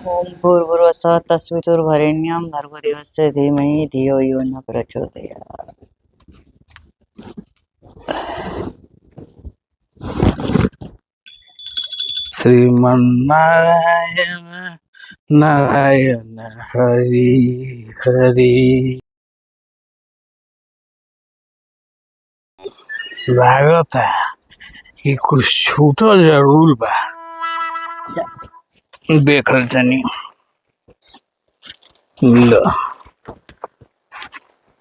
ओम भूर्भुवः स्वः तत्सवितुर्वरेण्यं भर्गो देवस्य धीमहि धियो यो न प्रचोदयात्। श्रीमन्नारायण नारायण हरि हरि। लागता कि कुछ छूटल जरूर बा। देख तनी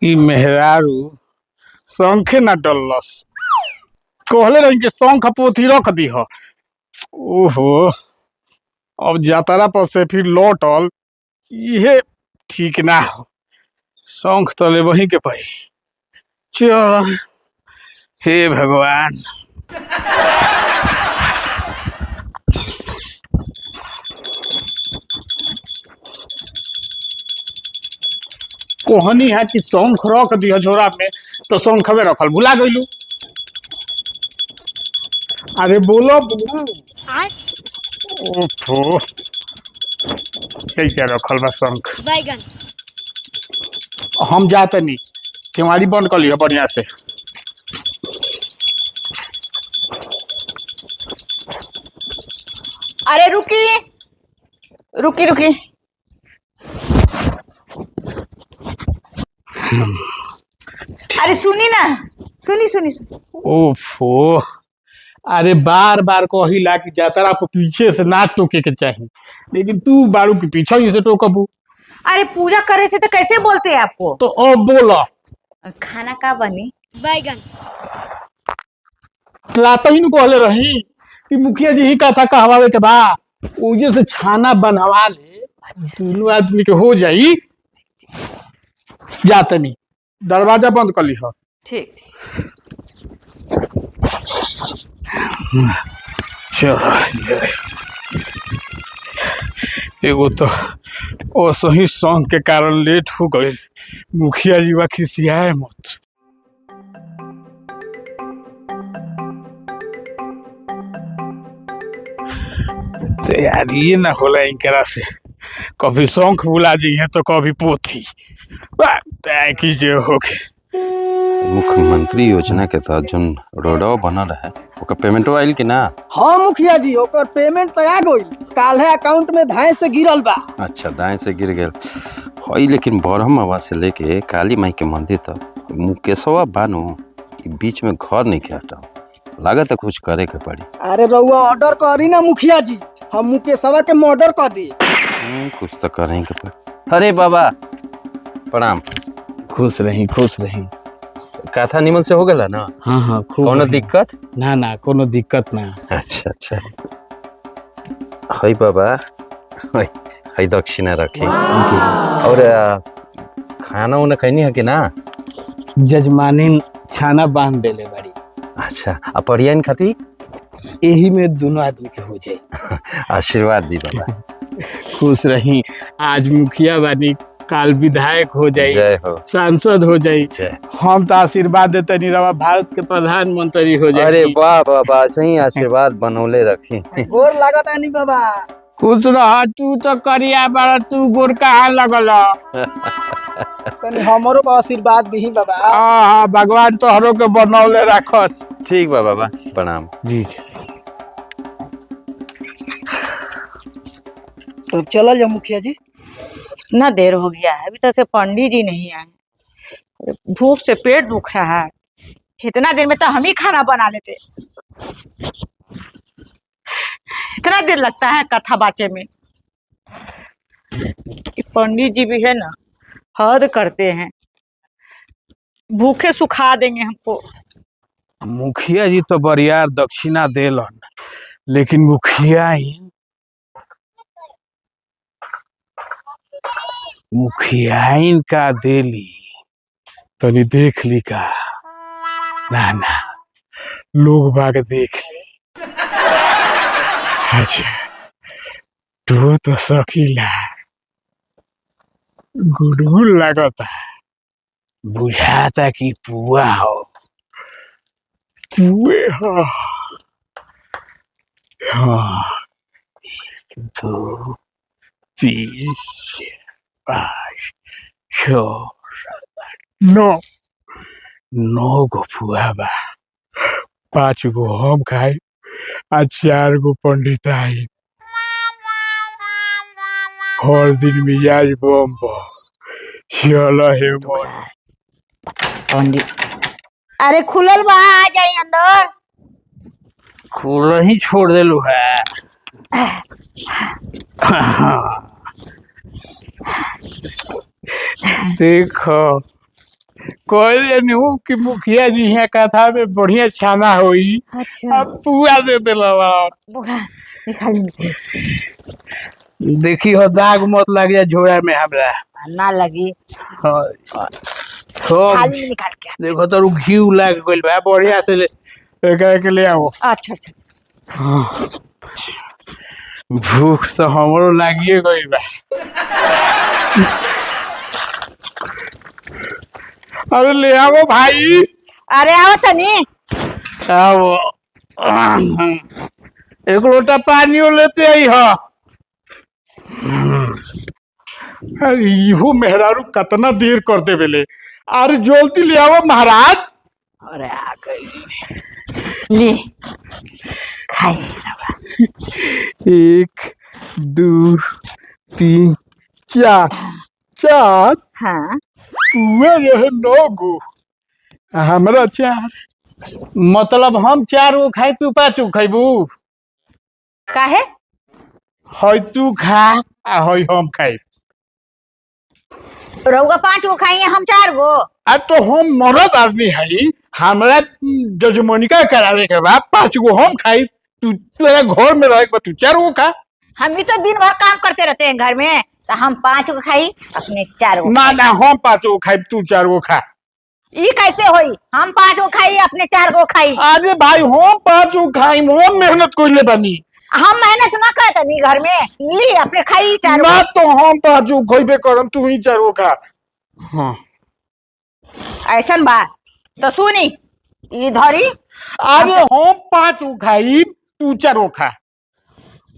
ई मेहरारू शंखे ना डलस। कहले रही कि शंख पोथी रख दीह। ओहो, अब जातरा पर से फिर लौटल इहे ठीक ना हो। शंख तो ले वहीं के पड़ी। चल, हे भगवान। कोहनी है कि शंख रख दिया झोरा में, तो शंखवे रखल भुला गइलू। अरे बोलो बुबू। ओफो, क्या रखल बा शंख। बैगन। हम जाते नहीं, केवाड़ी बंद कर लियो बढ़िया से। अरे रुकी रुकी रुकी। अरे सुनी ना, सुनी सुनी सुनी। ओफो, अरे बार बार कहिला कि जातरा पे पीछे से ना टोके के चाहिए, लेकिन तू बारू के पीछे ही से टोकबू। अरे पूजा करे थे तो कैसे बोलते हैं आपको। तो अब बोला खाना का बनी। बैगन। लाता ही कहले रही कि मुखिया जी ही कथा कहवावे के बा, ओजे से छाना बनवा ले, दोनों आदमी के हो जाई। जाते नहीं, दरवाजा बंद कर ली। ठीक ठीक। एगो तो असही सॉन्ग के कारण लेट हो गए। मुखिया जी बा खिसियाए मत। तो यार ये ना होला इनकरा से, कभी शौक भुला जाइए तो कभी पोथी की जो हो गए। मुख्यमंत्री योजना के तहत जो रोडवा बनल है ओकर पेमेंट आइल कि ना? हाँ मुखिया जी, ओकर पेमेंट तो आ गइल। काल्हे अकाउंट में धाए से गिरल बा। अच्छा, दाएं से गिर गए हई, लेकिन बरहमवा से लेके काली माई के मंदिर तक मुकेशवा बानू बीच में घर नहीं हटा, लागत है कुछ करे के पड़ी। अरे रउआ ऑर्डर करी ना मुखिया जी, हम मुकेशवा के मर्डर कर दी। कुछ तो करे के पड़ी। अरे बाबा प्रणाम। खुश रही खुश रही। कथा निमन से हो गला ना? हाँ हाँ, कोनो दिक्कत ना ना, कोनो दिक्कत ना। अच्छा अच्छा, हई बाबा हई दक्षिणा रखी। और खाना उना कहनी है कि ना? जजमानी छाना बांध देले बड़ी। अच्छा, अब परियन खाती यही में दोनों आदमी के हो जाए। आशीर्वाद दी बाबा। खुश रही। आज मुखिया बानी, काल विधायक हो जाए, जय हो, सांसद हो जाए। जय। हम तो आशीर्वाद देते नहीं रहा, भारत के प्रधानमंत्री हो जाए। अरे वाह बाबा, सही आशीर्वाद बनौले रखी। गोर लागत आनी बाबा। खुश रह। तू तो करिया बड़ा, तू गोर कहाँ लगल। तनी हमरो को आशीर्वाद दी बाबा। हाँ, भगवान तोहरो के बनौले रखस। ठीक बा बाबा, प्रणाम। जी। तो चल जा मुखिया जी। इतना देर हो गया है, अभी तक से पंडित जी नहीं आए। भूख से पेट दुखा है। इतना देर में तो हम ही खाना बना लेते। इतना देर लगता है कथा बाचे में। पंडित जी भी है ना, हद करते हैं। भूखे सुखा देंगे हमको। मुखिया जी तो बरियार दक्षिणा देलन, लेकिन मुखियाइन का देली तनी देख ली का। ना ना, लोग बाग देख ली। अच्छा, तू तो शकीला गुडगुड लगता, बुझाता कि पुआ हो। पुए हो। हाँ, 1 2 3 5 6 9 9 गो पुआ बा। 5 गो हम खाई आ 4 गो पंडित आई। हर दिन मिजाज बम बम। चलो हे मन। पंडित अरे खुलल बा, आ जाई अंदर। खुला ही छोड़ देलू है। देखो कहले नु कि मुखिया जी यहाँ कथा में बढ़िया छाना होई। अच्छा अब पुआ दे देला। बुआ निकाल देखी हो दाग मत लग जाए झोड़ा में हमरा। ना लगी, हाँ थाली में निकाल के। देखो तो घी लग गइल बा, बढ़िया से के ले आओ। अच्छा अच्छा अच्छा। हाँ। भूख तो हमरो लागिए गइल बा। अरे ले आओ भाई। अरे आओ तनी। आओ। एक लोटा पानी लेते आई हो। अरे इहो मेहरारू कितना देर कर दे बेले। अरे जल्दी ले आओ महाराज। अरे आ गई ले खाई। 1 2 3 4 4 हाँ पुआ रहे 9 गो, हमरा 4। मतलब हम 4 गो खाई, तू 5 गो खाइबू। काहे? हई तू खा आ हई हम खाई। रउआ 5 गो खाई, हम 4 गो। आ तो हम मरद आदमी हई, हमरा जजमनिका करावे के बाद 5 गो हम खाई। तू तेरा घर में रहे, तू 4 गो खा। हम भी तो दिन भर काम करते रहते हैं घर में, तो हम 5 गो खाई, अपने 4 गो। ना ना हम 5 गो खाई, तू 4 गो खा। ये कैसे होई? हम 5 गो खाई, अपने 4 गो खाई। अरे भाई हम 5 गो खाई, हम मेहनत कोइले बानी। हम मेहनत ना करते नहीं घर में, ली अपने खाई 4 ना गो। तो हम 5 गो खइबे करम, तू ही 4 गो खा। हाँ ऐसन बा तो सुनी ई धरी। अरे हम 5 गो खाई, तू 4 गो खा।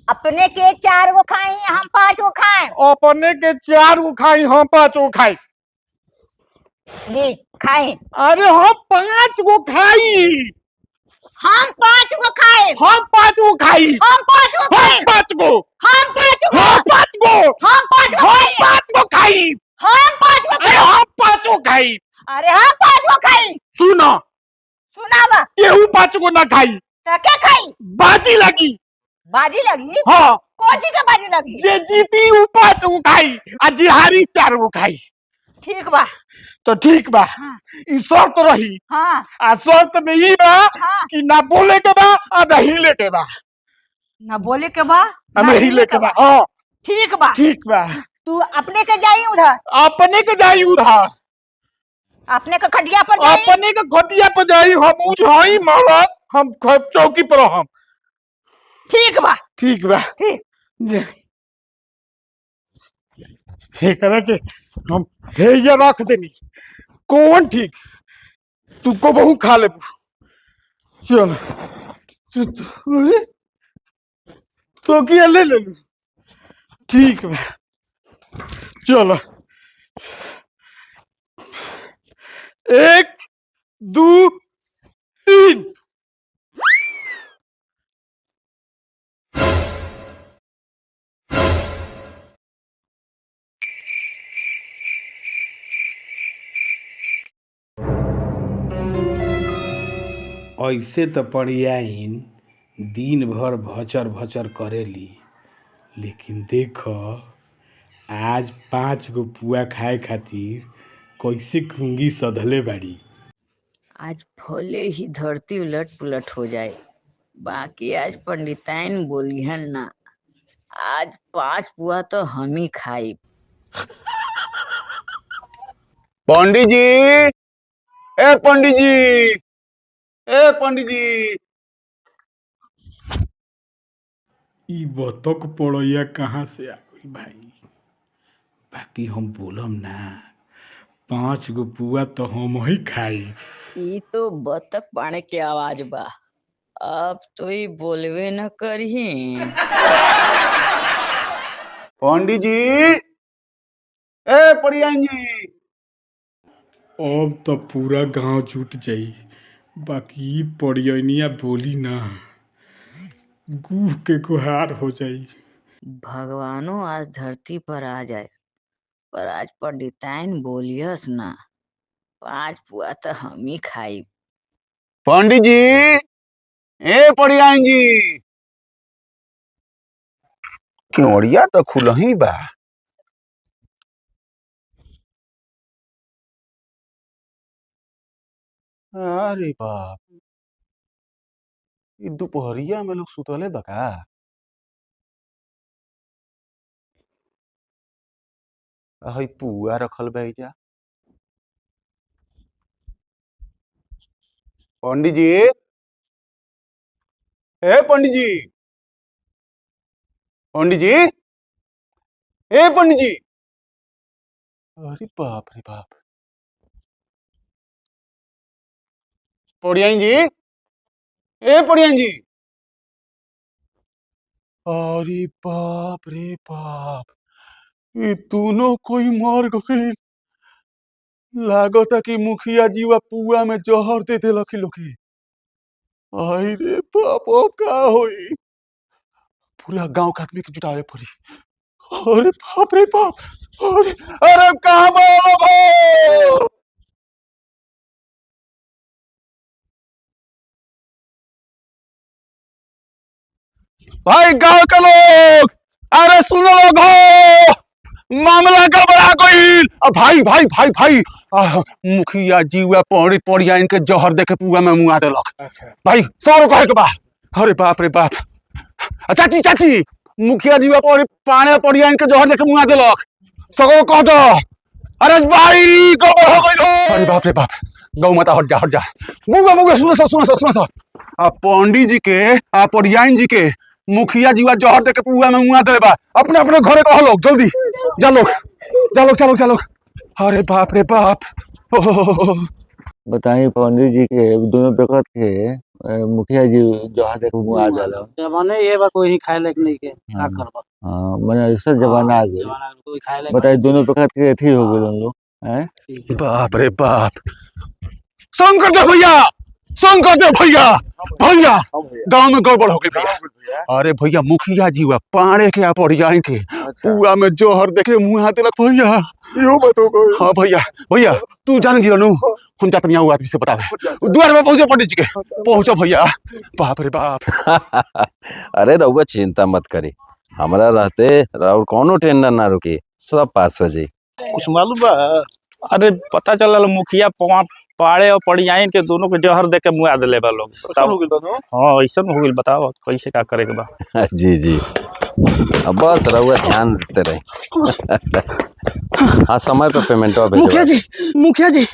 अपने के 4 गो खाई, हम 5 गो खाए। अपने के 4 गो खाई, हम 5 गो खाई। ली खाई। अरे हम 5 गो खाई। हम 5 गो खाए। हम 5 गो खाई। हम 5 गो खाए। हम 5 गो। हम 5 गो। हम 5 गो। हम 5 गो हम खाए। 5 गो खाई। हम 5 गो अरे खाए। हम 5 गो खाई। अरे हम 5 गो खाई। सुनो, सुनावा केहू 5 गो ना खाई। तो क्या खाई? बाजी लगी। बाजी लगी? हाँ कौन सी के बाजी लगी? जे जीती ऊ 5 गो खाई आ जे हारी 4 गो खाई। ठीक बा। तो ठीक बा। हाँ। ई शर्त रही। हाँ आ शर्त में ई बा हाँ। कि ना बोले के बा आ ना हिले के बा। ना बोले के बा, आ ना हिले के बा। हाँ ठीक बा। ठीक बा। तू अपने के जाई उधर, अपने के जाई उधार, अपने के खटिया पर जाई। अपने के खटिया पर जाई। हम उठाई मरद, हम चौकी पर हम। ठीक बा। ठीक बा। ठीक। एकरा के हम हेजा रख देनी। कौन ठीक, तू को बहु खा ले। चल अरे तो क्या ले ले। ठीक बा चलो। 1 2 3। ऐसे तो पड़ियाइन दिन भर भचर भचर करेली, लेकिन देखो आज 5 गो पुआ खाए खातिर कैसे खूंगी सधले बाड़ी। आज भले ही धरती उलट पुलट हो जाए, बाकी आज पंडिताइन बोली है ना, आज 5 पुआ तो हम ही खाई। पंडित जी, ए पंडित जी, ए पंडित जी। ई बतक पड़ैया कहाँ से आ गई भाई। बाकी हम बोलम ना, 5 गो पुआ तो हम ही खाई। ई तो बतख पाने के आवाज बा, अब तो ही बोलवे न करी। पंडित जी, ए परियान जी। अब तो पूरा गांव जुट जाई, बाकी पड़ियनिया बोली ना, गुह के गुहार हो जाई। भगवानो आज धरती पर आ जाए, पर आज पंडिताइन बोलियस ना। 5 पुआ तो हम ही खाई। पंडित जी, ए परियान जी। केवड़िया तो खुलही बा। अरे बाप, ई दोपहरिया में लोग सुतले बा का? हई पुआ रखल बा एइजा। पंडित जी, ए पंडित जी, पंडित जी, ए पंडित जी। अरे बाप रे बाप। पड़ियान जी, ए पड़ियान जी। अरे बाप रे बाप, ये दोनों कोई मर गए। लागता कि मुखिया जी वा पुआ में जहर दे देलक लोग के। आई रे बाप, अब का होई? पूरा गांव के आदमी के जुटावे पड़ी। अरे बाप रे बाप, अरे अरे कहाँ भाई? भाई गांव के लोग, अरे सुनो लोग हो, मामला गड़बड़ा गईल। भाई भाई भाई भाई, मुखिया जी वा पड़िया इनके जहर देके पुआ में मुआ देलक। भाई सौरो कहे के बा। अरे बाप रे बाप। चाची चाची, मुखिया जी वा पाने पड़िया इनके जहर देके मुआ देलक। सौरो कह दो। अरे भाई गड़बड़ हो गईल हो। अरे बाप रे बाप, गौ माता हट जा हट जा। मुआ मुआ सुनो। पंडित जी के पड़ियाइन जी के मुखिया जी वा जहर देके पुआ में मुआ देले बा। अपने अपने घरे कह लोग, जल्दी जा लोग चलो। अरे बाप रे बाप। बताइए पंडित जी के दोनों बेकत के मुखिया जी जहाँ तक मुआ जाला। जमाने ये बा कोई खाए लायक नहीं के का करबा। हाँ मैंने ऐसा जमाना आ गया। जमाना कोई खाए लायक बताइए दोनों बेकत के अथी हो गए उन लोग हैं। बाप रे बाप। शंकर दे भैया गांव में गड़बड़ हो गई भैया। अरे भैया मुखिया जी वा पाड़े के पड़िया के पुआ में जोहर देखे मुंह देलक भैया। हाँ भैया तू जान गिर नु, हम जात नहीं आदमी से बतावे। द्वार में पहुंचे पंडित जी के, पहुंचो भैया। बाप रे बाप। अरे रउआ चिंता मत करी, हमारा रहते राउर कौनो टेंडर ना रुकी, सब पास हो जाई। कुछ मालूम बा? अरे पता चला मुखिया पाड़े और पड़ियाइन के दोनों के जहर दे के मुआ दिले बा लोग। हाँ ऐसा हो गइल, बताओ कैसे का करे के बा। जी अब बस रउआ ध्यान देते रहे। हाँ समय पे पेमेंट मुखिया जी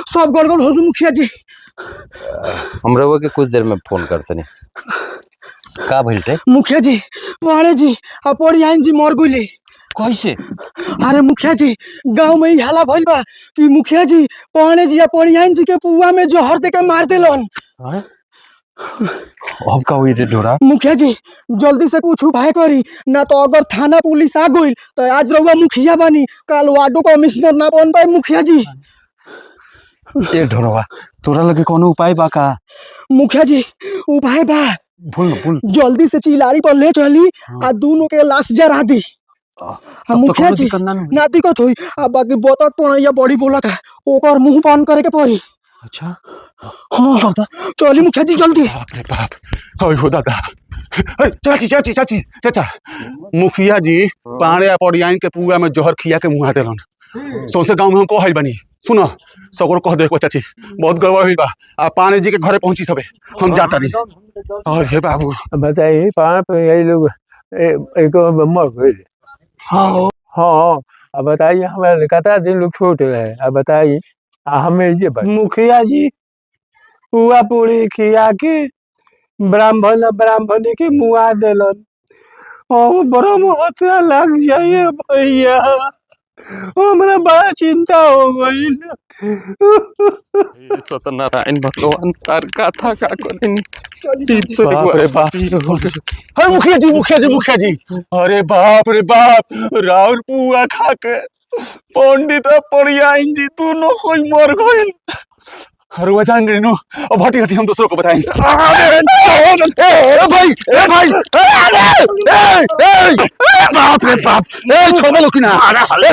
सब गड़बड़ हो गई मुखिया जी। हम रउआ के कुछ देर में फोन करते नहीं। का भइल थे? मुखिया जी पाड़े जी और पड़ियाइन जी मर गइले। कैसे? अरे मुखिया जी गांव में ही हाला भइल बा कि मुखिया जी पाड़े जी या पड़ियाइन जी के पुआ में जहर दे के मार देलन। अब का हुई रे डोरा? मुखिया जी जल्दी से कुछ उपाय करी, ना तो अगर थाना पुलिस आ गई तो आज रउआ मुखिया बनी, कल वार्डो कमिश्नर ना बन पाए मुखिया जी। ए ढोरवा, तोरा लगे कोनो उपाय बा का? मुखिया जी उपाय बा। बोल। जल्दी से चिलारी पर ले चली आ दोनों के लाश जरा दी। मुखिया जी ना दिक्कत हुई, बाकी बतक पड़ैया बड़ी बोला था, ओकर मुंह बंद करे के पड़ी। अच्छा हाँ चली मुखिया जी जल्दी। बाप रे बाप, हो दादा। चाचा मुखिया जी पाड़े पड़ियाइन के पुआ में जहर खिया के मुआ देलन। सौसे गांव में हम कह बनी, सुनो सगरो कह देखो चाची बहुत गड़बड़ हुई बा। पाने जी के घरे पहुंची सबे, हम जाता नहीं। अरे बाबू बताइए पाँच यही लोग एक मर गए। हाँ अब बताइए हमारे कता दिन लोग छोट रहे। अब बताइए हमें ये मुखिया जी पुआ पूरी खिया के ब्राह्मण के मुआ देलन। ब्रह्म हत्या लग जाइए भैया, हमरा बड़ा चिंता हो गई। सत्यनारायण भगवान तार कथा का करें। बाप रे बाप। अरे मुखिया जी मुखिया जी मुखिया जी, अरे बाप रे बाप, राउर पुआ खा के पंडित और परियाइन जी दोनों कोई मर गए। अरे वह जान नो, अब हटी हटी हम दूसरों को बताएंगे। भाई बाप रे बाप, छोड़ो लो कि ना,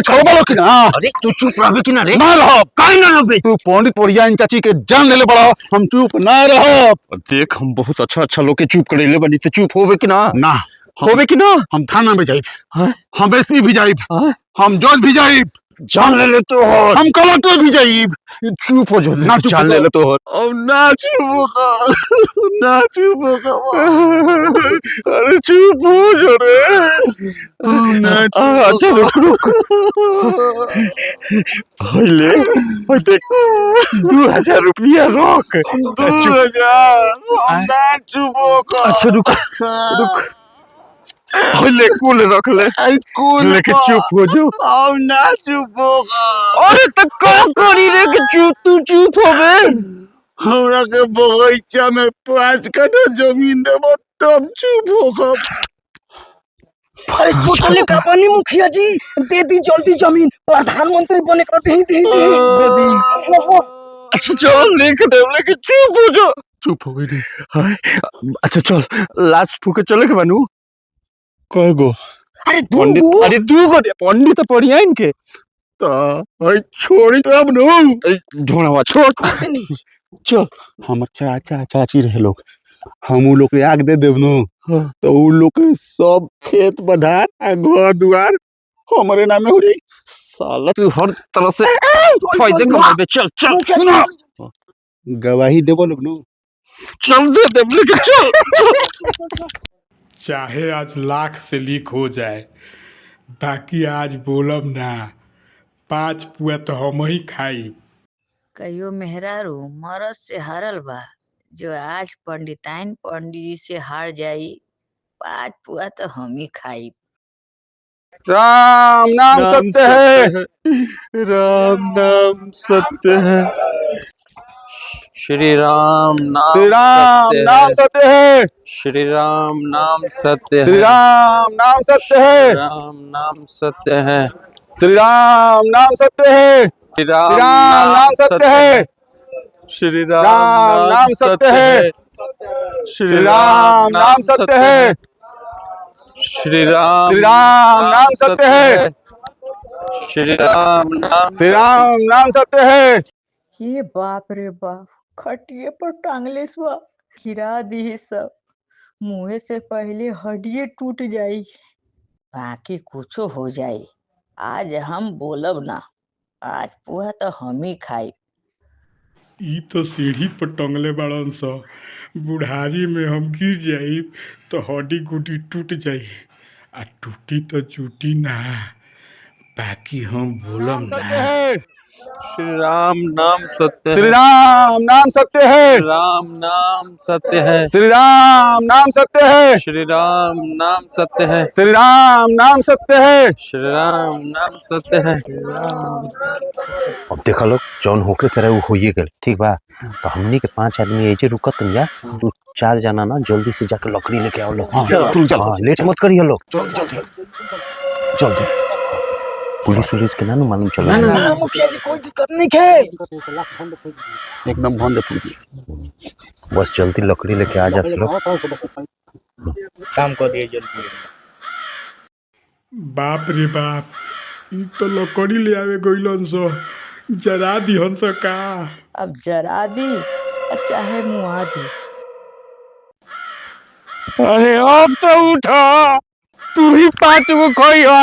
छोड़ो लो कि ना। अरे तू चुप रह कि ना रे, ना रहो, काहे ना रहे? तू पंडित परियाइन चाची के जान ले बड़ा, हम चुप ना रहो। देख हम बहुत अच्छा लोग के चुप करे ले बनी, तो चुप होवे कि ना? ना होवे कि ना? हम थाना में जाइब, हम एसपी भी जाइब, हम जज भी जाइब, जान ले तो हो, हम कलेक्टर भी जाइब। चुप हो जो ना चुप जान ले तो हो। अब ना चुप होगा, ना चुप होगा। अरे चुप हो जो रे, ना चुप। अच्छा रुक ले, देख 2000 रुपया रोक। 2000, हम ना चुप होगा। अच्छा रुक ले कुल रख ले, लेके चुप हो जो। हम ना चुप होगा। अरे तो का करी रे कि तू चुप होवे? हमरा के बगीचा में 5 कट्ठा जमीन देबो तब चुप होगा। फर्ज बोतले का पानी मुखिया जी, दे दी जल्दी जमीन, प्रधानमंत्री बने का दे दी दे दी। अच्छा चल लिख दे, लेके चुप हो जो। चुप हो गई। अच्छा चल लास्ट फूके चले के बनू। कय गो अरे पंडित, दू अरे 2 गो पंडित तो बढ़िया इनके छोड़ी तब नो ढोणवा छोड़। चल। हमर चाचा चाची रहे लोग, हम उ लोग के आग दे देब नो, तो उ लोग के सब खेत बधार आ घर दुआर हमरे नामे हो जाई। साला तू हर तरह से फायदे कमाबे। चल गवाही देबो लोग नो। चल दे लेके चल। चाहे आज लाख से लीक हो जाए, बाकी आज बोलब ना, 5 पुआ तो हम ही खाई। कहियो मेहरारू मरद से हारल बा, जो आज पंडिताइन पंडित जी से हार जाई, 5 पुआ तो हम ही खाई। राम नाम सत्य है, राम नाम सत्य है, श्री राम नाम श्री राम नाम सत्य है, श्री राम नाम सत्य श्री राम नाम सत्य है, राम नाम सत्य है, श्री राम नाम सत्य है, श्री श्री राम नाम सत्य है, श्री राम नाम सत्य है, श्री राम नाम सत्य है, श्री राम नाम सत्य है, श्री राम नाम श्री राम नाम सत्य है। ये बाप रे बाप, खटिए पर टांगले स्वा गिरा दी सब, मुँहे से पहले हड्डिये टूट जाई, बाकी कुछो हो जाई। आज हम बोलब ना, आज पुआ तो हम ही खाई। ई तो सीढ़ी पर टंगले बाड़न स, बुढ़ारी में हम गिर जाई तो हड्डी गुड्डी टूट जाई, आ टूटी तो चूटी ना, बाकी हम बोलम ना। श्री राम नाम सत्य श्री राम नाम सत्य है, राम नाम सत्य है, श्री राम नाम सत्य है, श्री राम नाम सत्य है, श्री राम नाम सत्य है, श्री राम नाम सत्य है। अब देखा लोग जौन होके करे वो होइए गए, ठीक बा। तो हमनी के 5 आदमी ऐसे रुकत या तू 4 जना ना जल्दी से जाके लकड़ी लेके आओ लोग। हाँ, लेट मत करिए लोग, जल्दी। पुलिस के ना मालूम चला। ना मुखिया जी कोई दिक्कत नहीं है, एकदम बंद है। बस जल्दी लकड़ी लेके आ जा लोग। काम कर दिए जल्दी। बाप रे बाप, ई तो लकड़ी ले आवे गइलन स, जरा दिहन स का। अब जरा दी चाहे मुआ दी। अरे अब तो उठा, तू ही 5 गो खोई हो,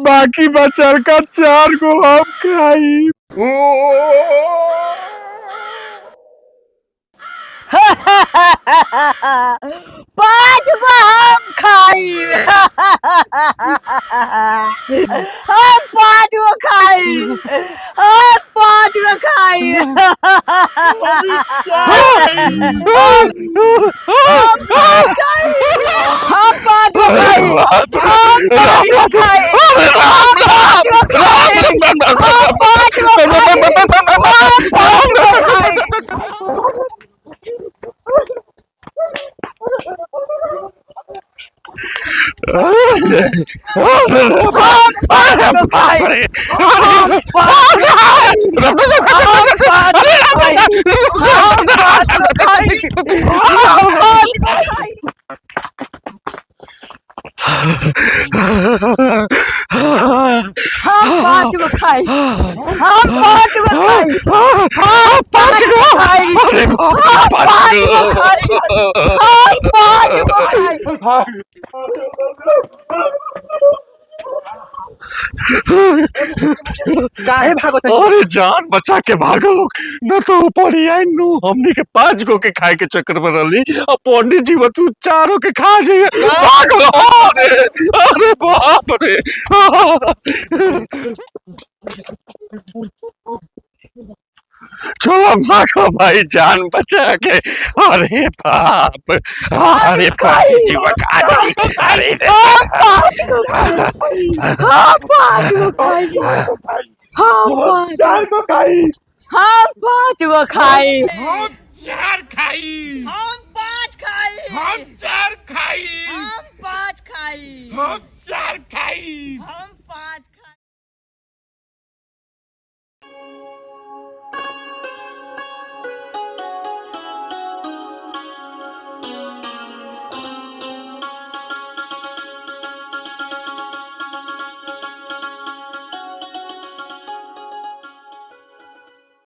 बाकी बचल का 4 गो हम खाई। पाँच को हम खाई, हम 5 को खाई, हम 5 को खाई, हम 5 को खाई, हम पाँच गो खाई हम पाँच गो खाई हम पाँच गो खाई हम पाँच गो खाई हम पाँच गो खाई काहे भागत है? अरे जान बचा के भागो लोग न तो पड़ी आई नु हमनी के 5 गो के खाए के चक्कर में रहली और पंडित जी तू चारों के खा जाइए भागो अरे अरे बाप रे चलो भागो भाई जान बचा के अरे बाप अरे भाई जीव खा जाइए अरे हम पाँच गो खाई हम पाँच गो खाई हम पाँच को खाई हम पाँच गो खाई हम 4 खाई हम पाँच खाई हम 4 खाई हम पाँच खाई हम 4 खाई